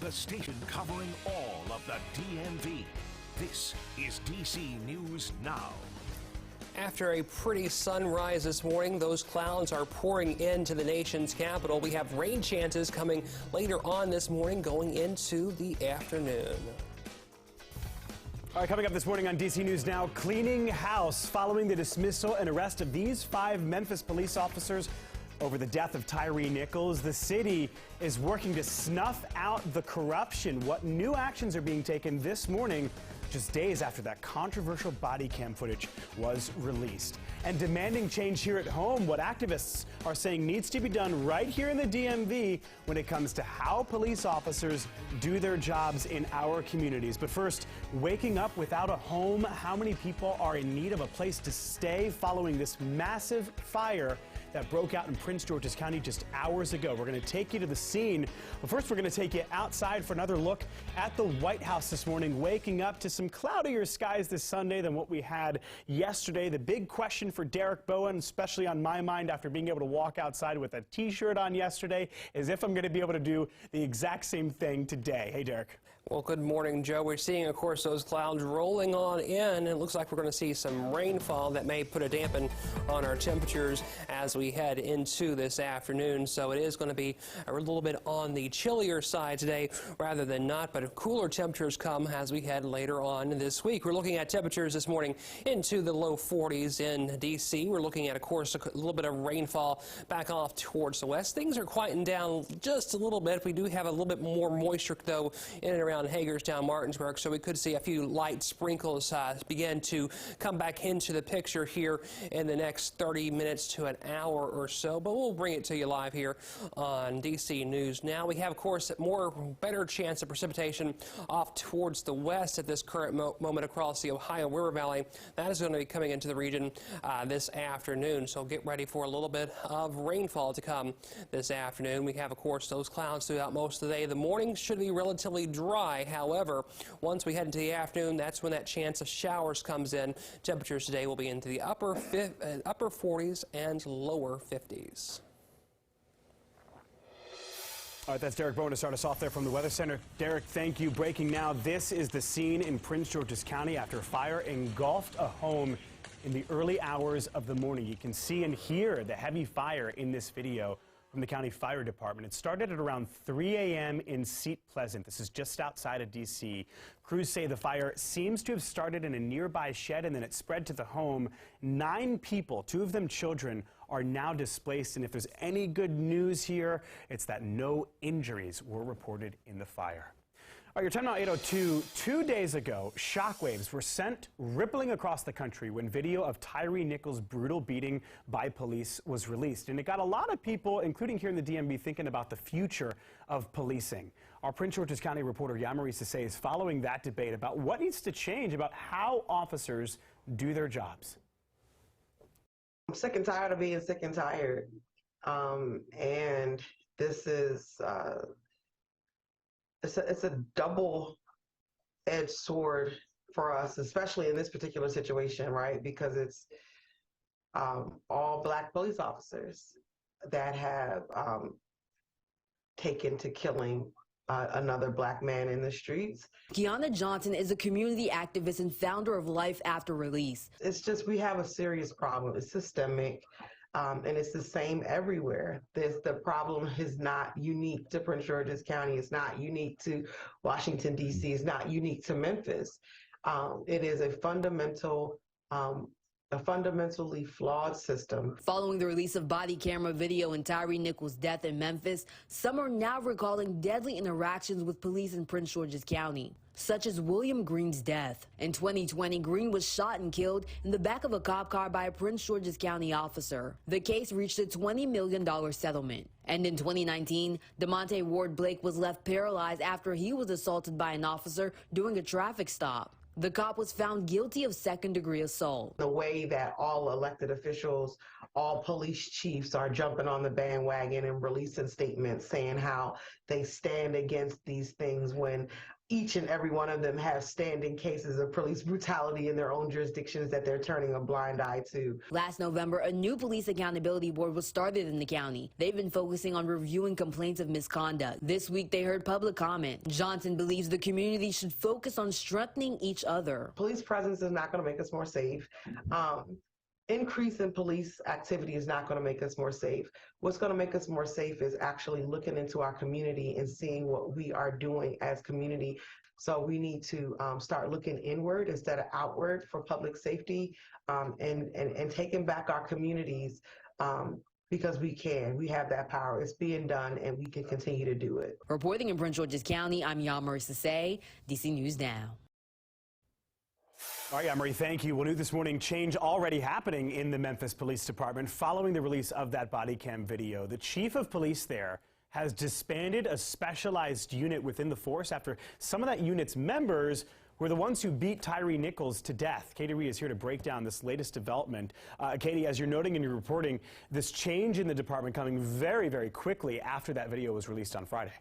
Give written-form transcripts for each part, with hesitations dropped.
the station covering all of the DMV. This is DC News Now. After a pretty sunrise this morning, those clouds are pouring into the nation's capital. We have rain chances coming later on this morning, going into the afternoon. All right, coming up this morning on DC News Now, cleaning house following the dismissal and arrest of these 5 Memphis police officers over the death of Tyree Nichols. The city is working to snuff out the corruption. What new actions are being taken this morning, just days after that controversial body cam footage was released? And demanding change here at home, what activists are saying needs to be done right here in the DMV when it comes to how police officers do their jobs in our communities. But first, waking up without a home, how many people are in need of a place to stay following this massive fire that broke out in Prince George's County just hours ago? We're going to take you to the scene. But first, we're going to take you outside for another look at the White House this morning, waking up to some cloudier skies this Sunday than what we had yesterday. The big question for Derek Bowen, especially on my mind after being able to walk outside with a T-shirt on yesterday, is if I'm going to be able to do the exact same thing today. Hey, Derek. Well, good morning, Joe. We're seeing, of course, those clouds rolling on in. It looks like we're going to see some rainfall that may put a dampen on our temperatures as we head into this afternoon. So it is going to be a little bit on the chillier side today rather than not, but cooler temperatures come as we head later on this week. We're looking at temperatures this morning into the low 40s in D.C. We're looking at, of course, a little bit of rainfall back off towards the west. Things are quieting down just a little bit. We do have a little bit more moisture, though, in and around Hagerstown, Martinsburg, so we could see a few light sprinkles begin to come back into the picture here in the next 30 minutes to an hour or so, but we'll bring it to you live here on DC News Now. We have, of course, better chance of precipitation off towards the west at this current moment across the Ohio River Valley. That is going to be coming into the region this afternoon, so get ready for a little bit of rainfall to come this afternoon. We have, of course, those clouds throughout most of the day. The morning should be relatively dry. However, once we head into the afternoon, that's when that chance of showers comes in. Temperatures today will be into the upper 40s and lower 50s. All right, that's Derek Bowen to start us off there from the Weather Center. Derek, thank you. Breaking now, this is the scene in Prince George's County after fire engulfed a home in the early hours of the morning. You can see and hear the heavy fire in this video from the County Fire Department. It started at around 3 a.m. in Seat Pleasant. This is just outside of D.C. Crews say the fire seems to have started in a nearby shed and then it spread to the home. 9 people, 2 of them children, are now displaced. And if there's any good news here, it's that no injuries were reported in the fire. All right, your time now 8:02. 2 days ago, shockwaves were sent rippling across the country when video of Tyree Nichols' brutal beating by police was released. And it got a lot of people, including here in the DMV, thinking about the future of policing. Our Prince George's County reporter Yamarisa Say is following that debate about what needs to change about how officers do their jobs. I'm sick and tired of being sick and tired. And this is... It's a double-edged sword for us, especially in this particular situation, right? Because it's all Black police officers that have taken to killing another Black man in the streets. Kiana Johnson is a community activist and founder of Life After Release. It's just we have a serious problem. It's systemic. And it's the same everywhere. The problem is not unique to Prince George's County. It's not unique to Washington, D.C. It's not unique to Memphis. It is a fundamentally flawed system. Following the release of body camera video in Tyree Nichols' death in Memphis, some are now recalling deadly interactions with police in Prince George's County, such as William Green's death. In 2020, Green was shot and killed in the back of a cop car by a Prince George's County officer. The case reached a $20 million settlement. And in 2019, DeMonte Ward Blake was left paralyzed after he was assaulted by an officer during a traffic stop. The cop was found guilty of second-degree assault. The way that all elected officials, all police chiefs are jumping on the bandwagon and releasing statements saying how they stand against these things when each and every one of them have standing cases of police brutality in their own jurisdictions that they're turning a blind eye to. Last November, a new police accountability board was started in the county. They've been focusing on reviewing complaints of misconduct. This week, they heard public comment. Johnson believes the community should focus on strengthening each other. Police presence is not going to make us more safe. Increase in police activity is not going to make us more safe. What's going to make us more safe is actually looking into our community and seeing what we are doing as community. So we need to start looking inward instead of outward for public safety, and taking back our communities, because we have that power. It's being done, and we can continue to do it. Reporting in Prince George's County, I'm Yamari Sase, DC News Now. All right, Yamari, thank you. Well, new this morning, change already happening in the Memphis Police Department following the release of that body cam video. The chief of police there has disbanded a specialized unit within the force after some of that unit's members were the ones who beat Tyree Nichols to death. Katie Ree is here to break down this latest development. Katie, as you're noting in your reporting, this change in the department coming very, very quickly after that video was released on Friday.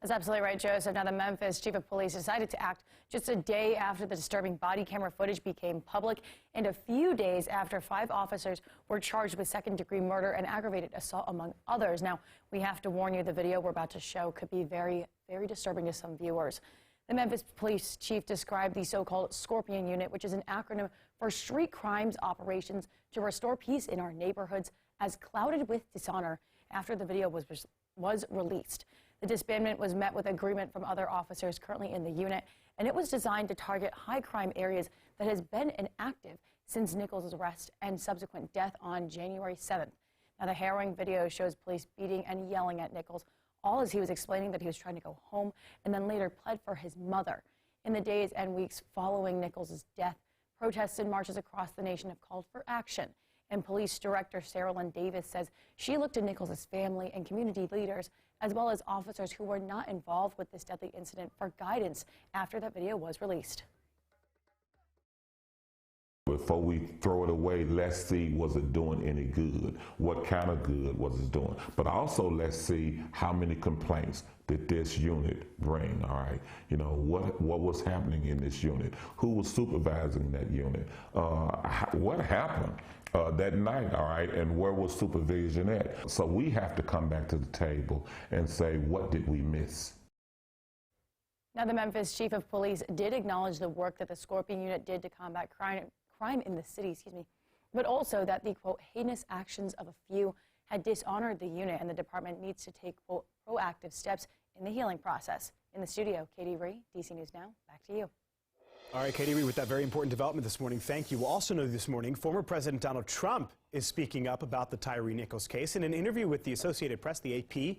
That's absolutely right, Joseph. Now, the Memphis chief of police decided to act just a day after the disturbing body camera footage became public and a few days after 5 officers were charged with second-degree murder and aggravated assault, among others. Now, we have to warn you, the video we're about to show could be very, very disturbing to some viewers. The Memphis police chief described the so-called Scorpion Unit, which is an acronym for Street Crimes Operations to Restore Peace in Our Neighborhoods, as clouded with dishonor after the video was released. The disbandment was met with agreement from other officers currently in the unit, and it was designed to target high-crime areas that has been inactive since Nichols' arrest and subsequent death on January 7th. Now, the harrowing video shows police beating and yelling at Nichols, all as he was explaining that he was trying to go home, and then later pled for his mother. In the days and weeks following Nichols' death, protests and marches across the nation have called for action. And Police Director Sarah Lynn Davis says she looked to Nichols' family and community leaders, as well as officers who were not involved with this deadly incident, for guidance after that video was released. Before we throw it away, let's see, was it doing any good? What kind of good was it doing? But also, let's see how many complaints did this unit bring, all right? You know, what was happening in this unit? Who was supervising that unit? What happened that night, all right? And where was supervision at? So we have to come back to the table and say, what did we miss? Now, the Memphis chief of police did acknowledge the work that the Scorpion Unit did to combat crime in the city, but also that the, quote, heinous actions of a few had dishonored the unit, and the department needs to take, quote, proactive steps in the healing process. In the studio, Katie Ree, DC News Now, back to you. All right, Katie Ree, with that very important development this morning, thank you. We'll also know this morning, former President Donald Trump is speaking up about the Tyree Nichols case. In an interview with the Associated Press, the AP,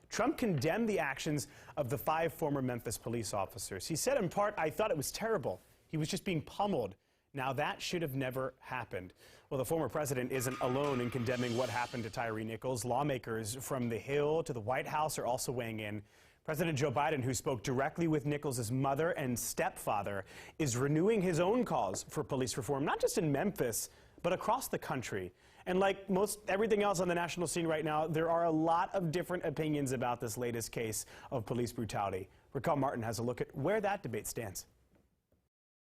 Trump condemned the actions of the 5 former Memphis police officers. He said, in part, "I thought it was terrible. He was just being pummeled. Now, that should have never happened." Well, the former president isn't alone in condemning what happened to Tyree Nichols. Lawmakers from the Hill to the White House are also weighing in. President Joe Biden, who spoke directly with Nichols' mother and stepfather, is renewing his own calls for police reform, not just in Memphis, but across the country. And like most everything else on the national scene right now, there are a lot of different opinions about this latest case of police brutality. Raquel Martin has a look at where that debate stands.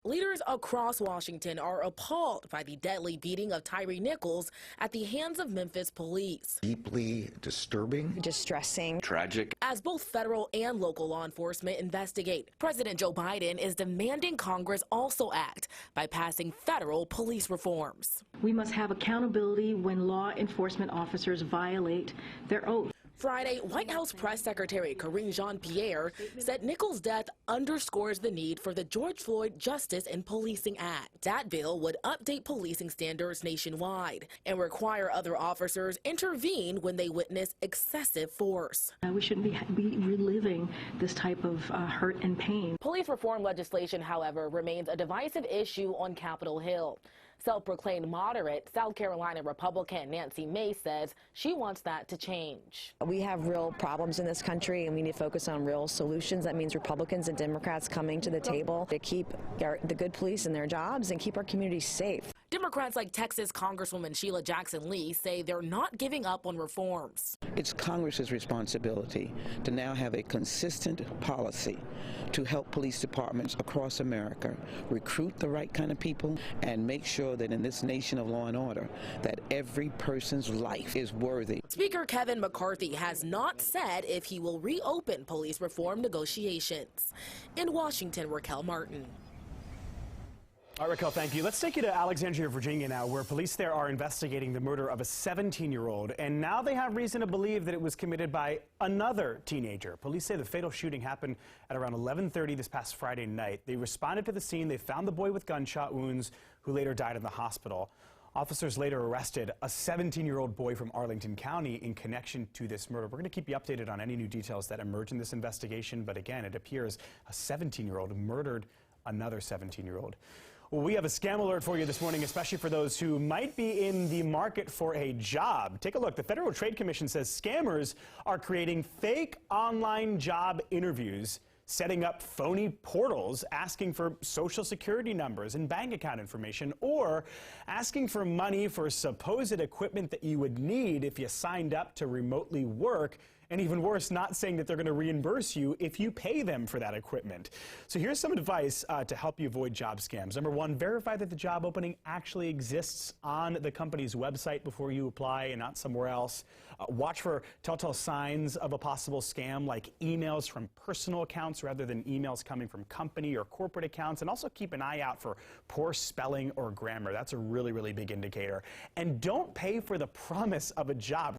Leaders across Washington are appalled by the deadly beating of Tyree Nichols at the hands of Memphis police. Deeply disturbing, distressing, tragic. As both federal and local law enforcement investigate, President Joe Biden is demanding Congress also act by passing federal police reforms. We must have accountability when law enforcement officers violate their oath. Friday, White House Press Secretary Karine Jean-Pierre said Nichols' death underscores the need for the George Floyd Justice in Policing Act. That bill would update policing standards nationwide and require other officers intervene when they witness excessive force. We shouldn't be reliving this type of hurt and pain. Police reform legislation, however, remains a divisive issue on Capitol Hill. Self-proclaimed moderate South Carolina Republican Nancy Mace says she wants that to change. We have real problems in this country, and we need to focus on real solutions. That means Republicans and Democrats coming to the table to keep the good police in their jobs and keep our communities safe. Democrats like Texas Congresswoman Sheila Jackson Lee say they're not giving up on reforms. It's Congress's responsibility to now have a consistent policy to help police departments across America recruit the right kind of people and make sure that in this nation of law and order that every person's life is worthy. Speaker Kevin McCarthy has not said if he will reopen police reform negotiations. In Washington, Raquel Martin. All right, Raquel, thank you. Let's take you to Alexandria, Virginia now, where police there are investigating the murder of a 17-year-old. And now they have reason to believe that it was committed by another teenager. Police say the fatal shooting happened at around 11:30 this past Friday night. They responded to the scene. They found the boy with gunshot wounds who later died in the hospital. Officers later arrested a 17-year-old boy from Arlington County in connection to this murder. We're going to keep you updated on any new details that emerge in this investigation. But again, it appears a 17-year-old murdered another 17-year-old. Well, we have a scam alert for you this morning, especially for those who might be in the market for a job. Take a look. The Federal Trade Commission says scammers are creating fake online job interviews, setting up phony portals, asking for social security numbers and bank account information, or asking for money for supposed equipment that you would need if you signed up to remotely work. And even worse, not saying that they're going to reimburse you if you pay them for that equipment. So here's some advice to help you avoid job scams. Number one, verify that the job opening actually exists on the company's website before you apply and not somewhere else. Watch for telltale signs of a possible scam, like emails from personal accounts rather than emails coming from company or corporate accounts. And also keep an eye out for poor spelling or grammar. That's a really, really big indicator. And don't pay for the promise of a job.